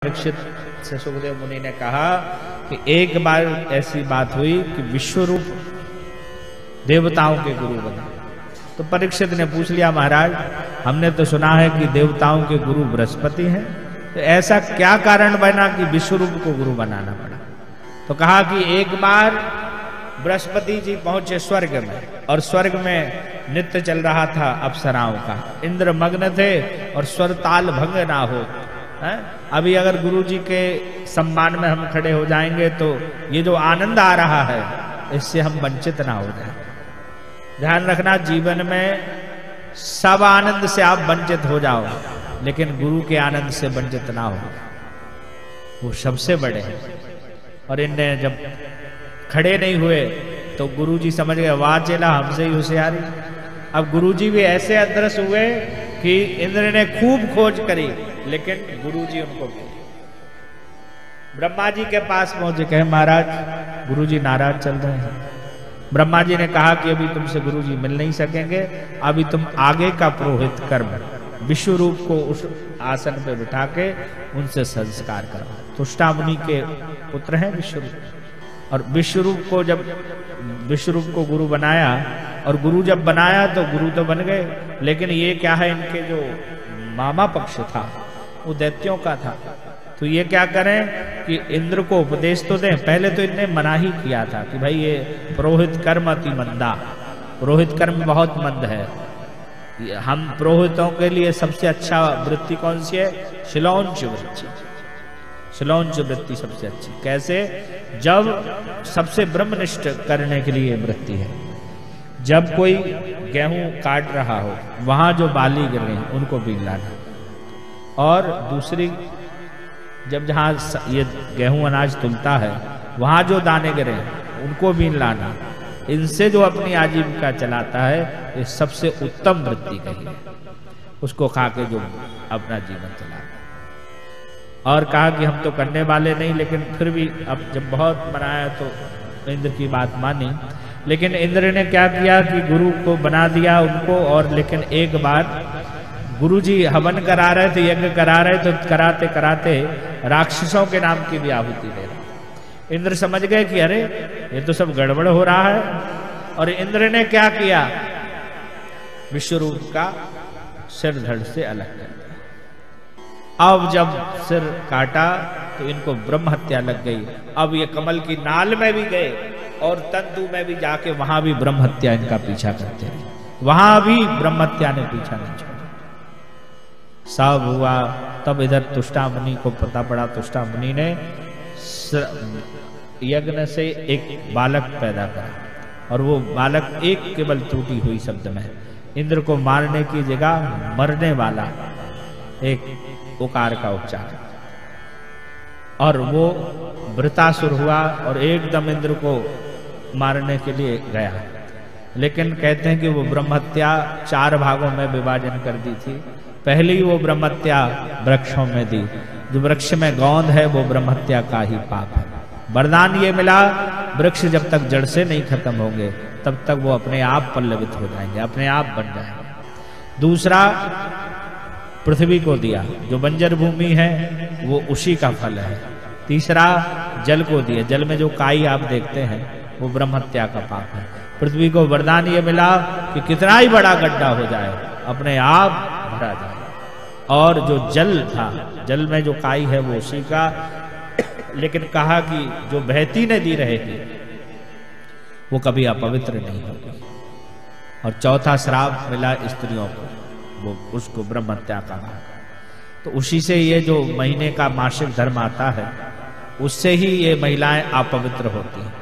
परीक्षित से सुखदेव मुनि ने कहा कि एक बार ऐसी बात हुई कि विश्वरूप देवताओं के गुरु बने। तो परीक्षित ने पूछ लिया, महाराज हमने तो सुना है कि देवताओं के गुरु बृहस्पति हैं, तो ऐसा क्या कारण बना कि विश्वरूप को गुरु बनाना पड़ा? तो कहा कि एक बार बृहस्पति जी पहुंचे स्वर्ग में, और स्वर्ग में नृत्य चल रहा था अप्सराओं का, इंद्र मग्न थे और स्वर ताल भंग ना हो। अभी अगर गुरु जी के सम्मान में हम खड़े हो जाएंगे तो ये जो आनंद आ रहा है इससे हम वंचित ना हो जाए। ध्यान रखना, जीवन में सब आनंद से आप वंचित हो जाओ, लेकिन गुरु के आनंद से वंचित ना हो, वो सबसे बड़े हैं। और इनने जब खड़े नहीं हुए तो गुरु जी समझ गए, वाह चेला हमसे ही होशियारी। अब गुरु जी भी ऐसे अदृश्य हुए कि इंद्र ने खूब खोज करी, लेकिन गुरु जी उनको मिले। ब्रह्मा जी के पास पहुंचे, कहे महाराज गुरु जी नाराज चल रहे हैं। ब्रह्मा जी ने कहा कि अभी तुमसे गुरु जी मिल नहीं सकेंगे, अभी तुम आगे का पुरोहित कर्म विश्वरूप को उस आसन पे बिठा के उनसे संस्कार करो। तुष्टा मुनि के पुत्र हैं विश्वरूप, और विश्वरूप को गुरु बनाया, और गुरु जब बनाया तो गुरु तो बन गए, लेकिन ये क्या है, इनके जो मामा पक्ष था वो दैत्यों का था। तो ये क्या करें कि इंद्र को उपदेश तो दें। पहले तो इनने मना ही किया था कि भाई ये पुरोहित कर्म अति मंदा, पुरोहित कर्म बहुत मंद है। हम पुरोहितों के लिए सबसे अच्छा वृत्ति कौन सी है? शिलौंच वृत्ति। शिलौंच वृत्ति सबसे अच्छी। कैसे? जब सबसे ब्रह्मनिष्ठ करने के लिए वृत्ति है। जब कोई गेहूं काट रहा हो, वहां जो बाली गिर रहे हैं उनको बीन लाना, और दूसरी जब जहां ये गेहूं अनाज तुलता है वहां जो दाने गिरे हैं उनको बीन लाना। इनसे जो अपनी आजीविका चलाता है ये सबसे उत्तम वृत्ति कही है, उसको खा के जो अपना जीवन चलाता। और कहा कि हम तो करने वाले नहीं, लेकिन फिर भी अब जब बहुत मनाया तो इंद्र की बात मानी। लेकिन इंद्र ने क्या किया कि गुरु को बना दिया उनको, और लेकिन एक बार गुरु जी हवन करा रहे थे, यज्ञ करा रहे, तो कराते कराते राक्षसों के नाम की भी आहुति दे रहे। इंद्र समझ गए कि अरे ये तो सब गड़बड़ हो रहा है, और इंद्र ने क्या किया, विश्वरूप का सिर धड़ से अलग कर दिया। अब जब सिर काटा तो इनको ब्रह्म हत्या लग गई। अब ये कमल की नाल में भी गए और तंतु में भी जाके वहां भी ब्रह्म हत्या इनका पीछा करते रहे, वहां भी ब्रह्म हत्या ने पीछा नहीं छोड़ा। सब हुआ, तब इधर तुष्टा मुनि को पता पड़ा। तुष्टा मुनि ने यज्ञ से एक बालक पैदा करा, और वो बालक एक केवल त्रुटि हुई शब्द में, इंद्र को मारने की जगह मरने वाला एक उकार का उच्चार, और वो वृतासुर हुआ और एकदम इंद्र को मारने के लिए गया। लेकिन कहते हैं कि वो ब्रह्महत्या 4 भागों में विभाजन कर दी थी। पहली वो ब्रह्महत्या वृक्षों में दी, जो वृक्ष में गोंद है वो ब्रह्महत्या का ही पाप है। वरदान ये मिला, वृक्ष जब तक जड़ से नहीं खत्म होंगे तब तक वो अपने आप पल्लवित हो जाएंगे, अपने आप बन जाएंगे। दूसरा पृथ्वी को दिया, जो बंजर भूमि है वो उसी का फल है। तीसरा जल को दिया, जल में जो काई आप देखते हैं वो ब्रह्महत्या का पाप है। पृथ्वी को वरदान ये मिला कि कितना ही बड़ा गड्ढा हो जाए अपने आप भरा जाए, और जो जल था, जल में जो काई है वो उसी का। लेकिन कहा कि जो बहती नदी रहेगी वो कभी अपवित्र नहीं होगी। और चौथा श्राप मिला स्त्रियों को, वो उसको ब्रह्महत्या कहा। तो उसी से ये जो महीने का मासिक धर्म आता है उससे ही ये महिलाएं अपवित्र होती हैं।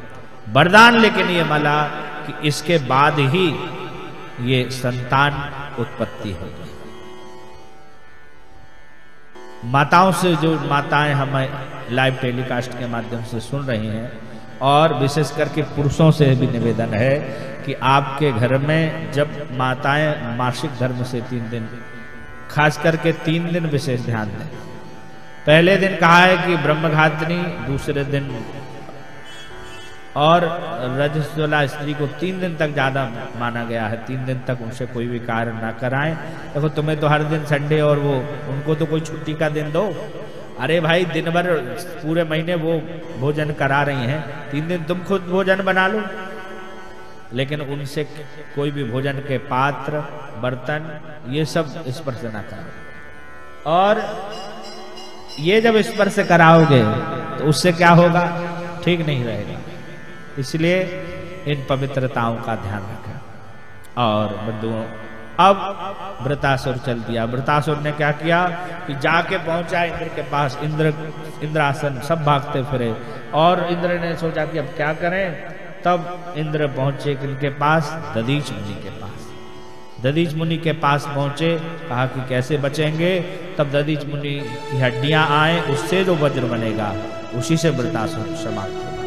वरदान लेकिन ये मिला कि इसके बाद ही ये संतान उत्पत्ति होगी। माताओं से, जो माताएं हमें लाइव टेलीकास्ट के माध्यम से सुन रही हैं, और विशेष करके पुरुषों से भी निवेदन है कि आपके घर में जब माताएं मासिक धर्म से 3 दिन, खास करके 3 दिन विशेष ध्यान दें। पहले दिन कहा है कि ब्रह्मघातिनी, दूसरे दिन और रजस्वला स्त्री को 3 दिन तक ज्यादा माना गया है। 3 दिन तक उनसे कोई भी कार्य ना कराएं। देखो तुम्हें तो हर दिन संडे और वो, उनको तो कोई छुट्टी का दिन दो। अरे भाई दिन भर पूरे महीने वो भोजन करा रही हैं, 3 दिन तुम खुद भोजन बना लो। लेकिन उनसे कोई भी भोजन के पात्र, बर्तन, ये सब स्पर्श ना करो। और ये जब स्पर्श कराओगे तो उससे क्या होगा, ठीक नहीं रहेगा। इसलिए इन पवित्रताओं का ध्यान रखें। और बंधुओं, अब वृतासुर चल दिया। वृतासुर ने क्या किया कि जाके पहुंचा इंद्र के पास। इंद्रासन सब भागते फिरे और इंद्र ने सोचा कि अब क्या करें। तब इंद्र पहुंचे किनके पास, दधीच मुनि के पास। दधीच मुनि के पास पहुंचे, कहा कि कैसे बचेंगे। तब दधीच मुनि की हड्डियां आए, उससे जो वज्र बनेगा उसी से वृतासुर समाप्त होगा।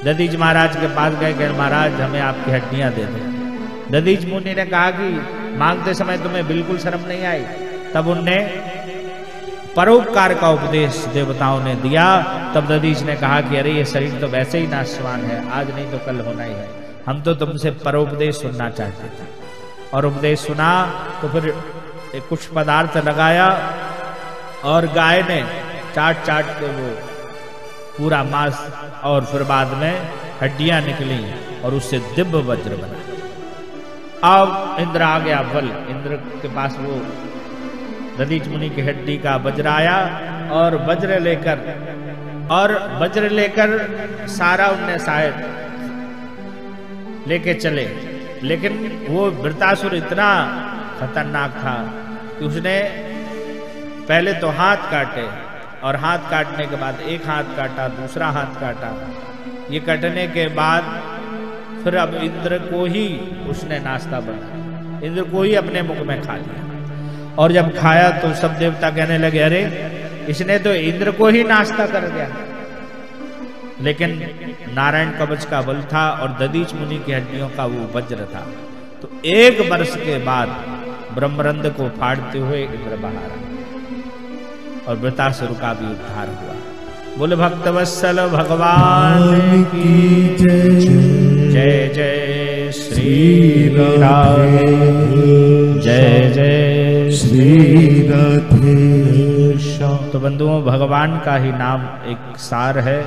दधीच महाराज के पास गए, कहे महाराज हमें आपकी हड्डियां दे दो। दधीच मुनि ने कहा कि मांगते समय तुम्हें बिल्कुल शर्म नहीं आई। तब उनने परोपकार का उपदेश देवताओं ने दिया। तब दधीच ने कहा कि अरे ये शरीर तो वैसे ही नाशवान है, आज नहीं तो कल होना ही है, हम तो तुमसे परोपदेश सुनना चाहते थे। और उपदेश सुना तो फिर कुछ पदार्थ लगाया और गाय ने चाट चाट के वो पूरा मांस और फिर बाद में हड्डियां निकली और उससे दिव्य वज्र बना। अब इंद्र आ गया बल। इंद्र के पास वो दधीच मुनि की हड्डी का वज्र आया और वज्र लेकर सारा उनने शायद लेके चले। लेकिन वो वृतासुर इतना खतरनाक था कि उसने पहले तो हाथ काटे और हाथ काटने के बाद एक हाथ काटा, दूसरा हाथ काटा। ये कटने के बाद फिर अब इंद्र को ही उसने नाश्ता बनाया, इंद्र को ही अपने मुख में खा लिया। और जब खाया तो सब देवता कहने लगे अरे इसने तो इंद्र को ही नाश्ता कर दिया। लेकिन नारायण कवच का बल था और दधीच मुनि की हड्डियों का वो वज्र था। तो 1 वर्ष के बाद ब्रह्मरंध्र को फाड़ते हुए इंद्र बाहर आए और वृतासुर का भी उद्धार हुआ। बोले भक्तवत्सल भगवान की जय। जय श्री राधे, जय जय श्री राधे। तो बंधुओं, भगवान का ही नाम एक सार है।